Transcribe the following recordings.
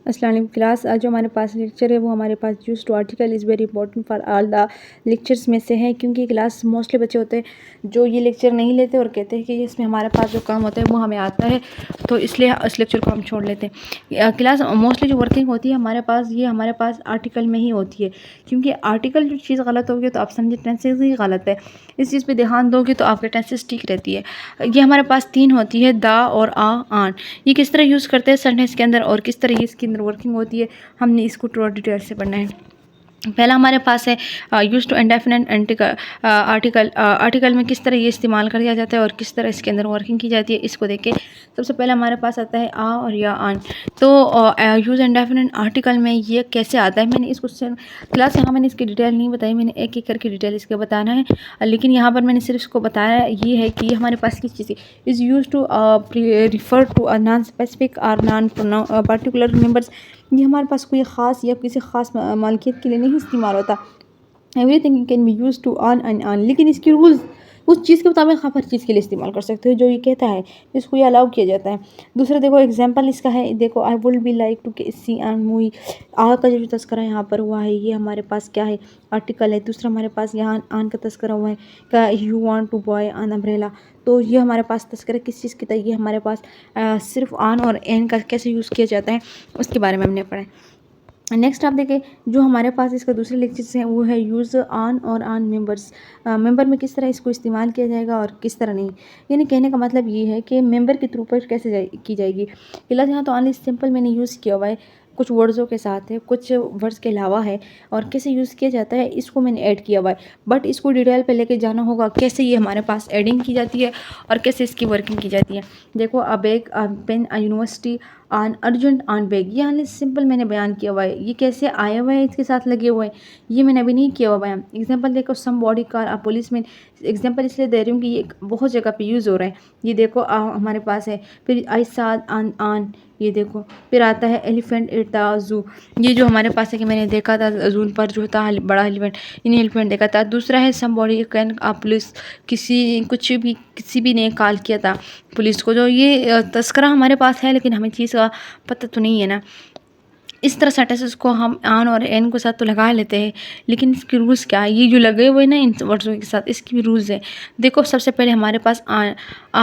अस्सलाम वालेकुम क्लास। आज जो हमारे पास लेक्चर है वो हमारे पास use to article is very important for all the lectures में से है, क्योंकि क्लास मोस्टली बच्चे होते हैं जो ये लेक्चर नहीं लेते और कहते हैं कि इसमें हमारे पास जो काम होता है वो हमें आता है, तो इसलिए इस लेक्चर को हम छोड़ लेते हैं। क्लास मोस्टली जो वर्किंग होती है हमारे पास आर्टिकल में ही होती है, क्योंकि आर्टिकल जो चीज़ गलत होगी तो आप समझे टेंसेस ही गलत है। इस चीज़ पे ध्यान दोगे तो आपके टेंसेस ठीक रहती है। ये हमारे पास 3 होती है, दा और आ, आन। ये किस तरह यूज़ करते हैं सेंटेंस के अंदर और किस तरह ये इसके अंदर वर्किंग होती है, हमने इसको थोड़ा डिटेल से पढ़ना है। पहला हमारे पास है use to indefinite article. Article में किस तरह ये इस्तेमाल किया जाता है और किस तरह इसके अंदर वर्किंग की जाती है, इसको देखें। सबसे पहले हमारे पास आता है आ और या आन। तो यूज इंडेफिनिट आर्टिकल में ये कैसे आता है, मैंने इसको क्लास यहाँ मैंने इसकी डिटेल नहीं बताई, मैंने एक एक करके डिटेल इसके बताना है, लेकिन यहाँ पर मैंने सिर्फ इसको बताया ये है कि ये हमारे पास किस चीज़ is use to refer to non specific और नॉन पर्टिकुलर मेंबर्स। ये हमारे पास कोई ख़ास या किसी ख़ास मालकियत के लिए नहीं इस्तेमाल होता। Everything can be use to on and on, लेकिन इसके रूल्स उस चीज़ के मुताबिक आप हर चीज़ के लिए इस्तेमाल कर सकते हो जो ये कहता है, इसको ये अलाउ किया जाता है। दूसरा देखो एग्जांपल इसका है, देखो I would be like to see and movie. आ का जो तस्करा यहाँ पर हुआ है ये हमारे पास क्या है, आर्टिकल है। दूसरा हमारे पास यहाँ आन का तस्करा हुआ है, का you want to buy an umbrella. तो ये हमारे पास तस्करा किस चीज़ की था, ये हमारे पास सिर्फ आन और एन का कैसे यूज़ किया जाता है उसके बारे में हमने पढ़ा है। नेक्स्ट आप देखें जो हमारे पास इसका दूसरे लेक्चर्स हैं वो है यूज़ ऑन और ऑन मेंबर्स। मेंबर में किस तरह इसको इस्तेमाल किया जाएगा और किस तरह नहीं। यानी कहने का मतलब ये है कि मेंबर के थ्रू पर कैसे की जाएगी। फिलहाल यहाँ तो ऑनली सिंपल मैंने यूज़ किया हुआ है, कुछ वर्ड्सों के साथ है, कुछ वर्ड्स के अलावा है, और कैसे यूज़ किया जाता है इसको मैंने ऐड किया हुआ है। बट इसको डिटेल पे लेके जाना होगा कैसे ये हमारे पास एडिंग की जाती है और कैसे इसकी वर्किंग की जाती है। देखो अब एक pen university an urgent an bag, ये यानी सिंपल मैंने बयान किया हुआ है। ये कैसे आया हुआ है इसके साथ लगे हुए हैं ये मैंने अभी नहीं किया हुआ बयान। एग्जांपल देखो सम बॉडी कार आ पुलिस में, एग्जांपल इसलिए दे रही हूँ कि ये बहुत जगह पे यूज़ हो रहा है। ये देखो हमारे पास है। फिर आई साथ ऑन ऑन, ये देखो। फिर आता है एलिफेंट एट द जू, ये जो हमारे पास है कि मैंने देखा था जू पर जो था बड़ा एलिफेंट, इन एलिफेंट देखा था। दूसरा है somebody can a police, किसी भी ने कॉल किया था पुलिस को। जो ये तस्करा हमारे पास है लेकिन हमें चीज़ का पता तो नहीं है ना। इस तरह सेंटेंसेस को हम आन और एन के साथ तो लगा लेते हैं, लेकिन इसके रूल्स क्या है, ये जो लगे हुए ना इन वर्ड्सों के साथ इसकी भी रूल्स है। देखो सबसे पहले हमारे पास आ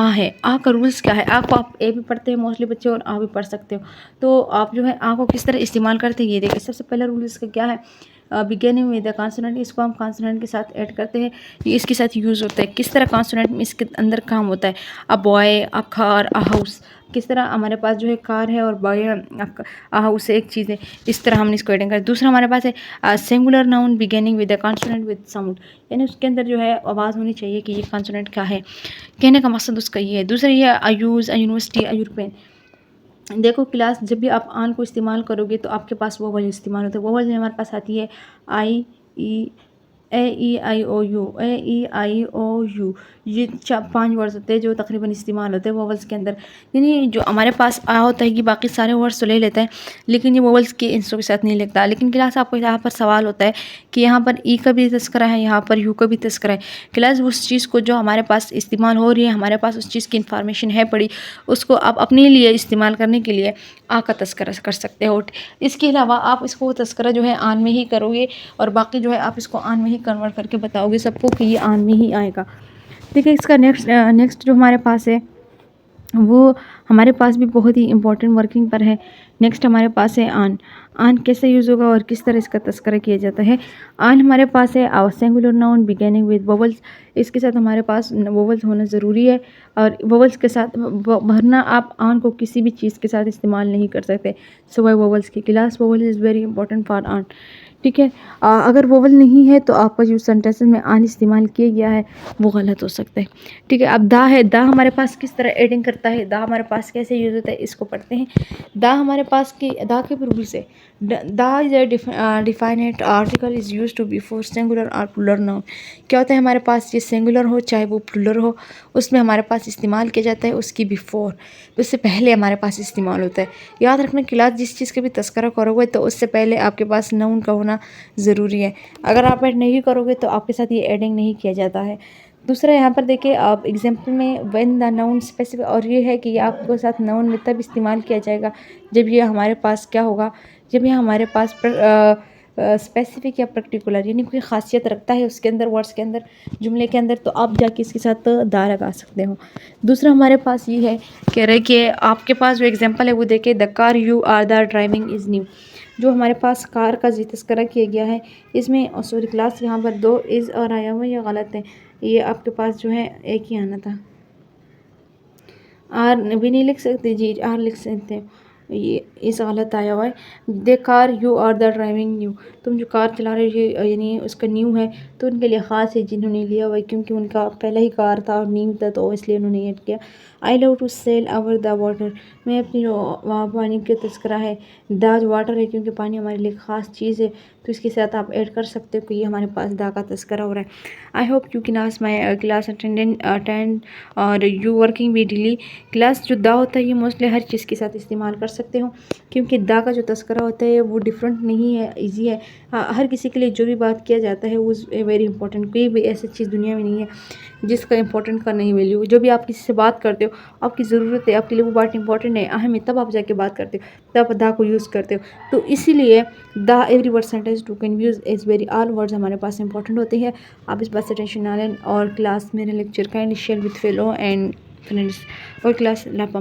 है। आ का रूल्स क्या है, आ को आप ए भी पढ़ते हैं मोस्टली बच्चे और आ भी पढ़ सकते हो। तो आप जो है आ को किस तरह इस्तेमाल करते हैं ये देखिए। सबसे पहला रूल इसका क्या है, बिगिनिंग विद द कॉन्सोनेंट, इसको हम कॉन्सोनेंट के साथ ऐड करते हैं, ये इसके साथ यूज़ होता है। किस तरह कॉन्सोनेंट में इसके अंदर काम होता है, a boy, a car, a house. किस तरह हमारे पास जो है कार है और बॉय है, अ हाउस एक चीज़ है। इस तरह हमने इसको एडिंग करें। दूसरा हमारे पास है singular noun beginning with the consonant with sound, यानी उसके अंदर जो है आवाज़ होनी चाहिए कि ये कॉन्सोनेंट क्या है। कहने का मकसद उसका ये है। दूसरा ये है a use, a university, a European. देखो क्लास जब भी आप आन को इस्तेमाल करोगे तो आपके पास वोवल इस्तेमाल होता है। वोवल में हमारे पास आती है आई ई, ए ई आई ओ you, A E I O you. ये 5 वर्ड्स होते हैं जो तकरीबन इस्तेमाल होते हैं वोवल्स के अंदर। यानी जो हमारे पास आ होता है कि बाकी सारे वर्ड्स तो ले लेता है, लेकिन ये वोवल्स के इंस्टों के साथ नहीं लगता। लेकिन क्लास आपको यहाँ पर सवाल होता है कि यहाँ पर ई का भी तस्करा है, यहाँ पर यू का भी तस्करा है। क्लास उस चीज़ को जो हमारे पास इस्तेमाल हो रही है, हमारे पास उस चीज़ की इंफॉर्मेशन है पड़ी, उसको आप अपने लिए इस्तेमाल करने के लिए आ का तस्करा कर सकते हो। इसके अलावा आप इसको तस्करा जो है आन में ही करोगे और बाकी जो है आप इसको आन में ही कन्वर्ट करके बताओगे सबको कि ये आन में ही आएगा। ठीक है। इसका नेक्स्ट जो हमारे पास है वो हमारे पास भी बहुत ही इंपॉर्टेंट वर्किंग पर है। नेक्स्ट हमारे पास है आन। आन कैसे यूज़ होगा और किस तरह इसका तस्करा किया जाता है। आन हमारे पास है singular noun beginning with vowels, इसके साथ हमारे पास वोवल्स होना ज़रूरी है, और वोवल्स के साथ वरना आप आन को किसी भी चीज़ के साथ इस्तेमाल नहीं कर सकते सिवाय वोवल्स की। Class vowel is very important for आन। ठीक है। अगर वोवल नहीं है तो आपका जो सेंटेंसेस में आन इस्तेमाल किया गया है वो गलत हो सकता है। ठीक है। अब दा है। दा हमारे पास किस तरह एडिंग करता है, दा हमारे पास कैसे यूज़ होता है इसको पढ़ते हैं। दा हमारे पास की दा के रूल से, the is a definite article is use to before singular और प्लुरल नाउन। क्या होता है हमारे पास, ये सिंगुलर हो चाहे वो प्लुरल हो, उसमें हमारे पास इस्तेमाल किया जाता है उसकी बिफोर, उससे पहले हमारे पास इस्तेमाल होता है। याद रखना क्लास जिस चीज़ का भी तस्करा करोगे तो उससे पहले आपके पास नाउन का होना ज़रूरी है। अगर आप ऐड नहीं करोगे तो आपके साथ ये एडिंग नहीं किया जाता है। दूसरा यहाँ पर देखिए आप एग्जाम्पल में व्हेन द नाउन स्पेसिफिक, और ये है कि आपके साथ नाउन में तब इस्तेमाल किया जाएगा जब ये हमारे पास क्या होगा, जब ये हमारे पास स्पेसिफिक या पर्टिकुलर यानी कोई ख़ासियत रखता है उसके अंदर, वर्ड्स के अंदर, जुमले के अंदर, तो आप जाके इसके साथ दा लगा सकते हो। दूसरा हमारे पास ये है, कह रहे कि आपके पास जो एग्जांपल है वो देखिए, the car you are the driving is new. जो हमारे पास कार का जी तस्करा किया गया है, इसमें सॉरी क्लास यहाँ पर 2 इज़ और आया हुआ, ये गलत है, ये आपके पास जो है एक ही आना था। आर भी नहीं लिख सकते जी, आर लिख सकते हैं, ये इस गलत आया हुआ है। The car you are the driving new, तुम जो कार चला रहे हो यानी उसका न्यू है तो उनके लिए ख़ास है जिन्होंने लिया हुआ है, क्योंकि उनका पहला ही कार था और न्यू था तो इसलिए उन्होंने ऐड किया। I love to sail over the water, मैं अपनी जो वहाँ पानी का तस्करा है, द जो वाटर है क्योंकि पानी हमारे लिए ख़ास चीज़ है तो इसके साथ आप ऐड कर सकते हो कि ये हमारे पास दा का तस्करा हो रहा है। I hope you can ask my class attend और यू वर्किंग भी डेली। क्लास जो दा होता है ये मोस्टली हर चीज़ के साथ इस्तेमाल कर सकते हो, क्योंकि दा का जो तस्करा होता है वो डिफरेंट नहीं है, इजी है। हर किसी के लिए जो भी बात किया जाता है वो वेरी इंपॉर्टेंट, कोई भी ऐसी चीज़ दुनिया में नहीं है जिसका इंपॉर्टेंट का नहीं वैल्यू। जो भी आप किसी से बात करते हो, आपकी ज़रूरत है, आपके लिए वो बात इंपॉर्टेंट है, अहम है, तब आप जाके बात करते हो, तब दा को यूज़ करते हो। तो इसीलिए the every word sentence to can use is very, all words हमारे पास इंपॉर्टेंट होते हैं। आप इस बात से टेंशन ना लें। और क्लास मेरे lecture kindly share with fellow and friends और क्लास लापा।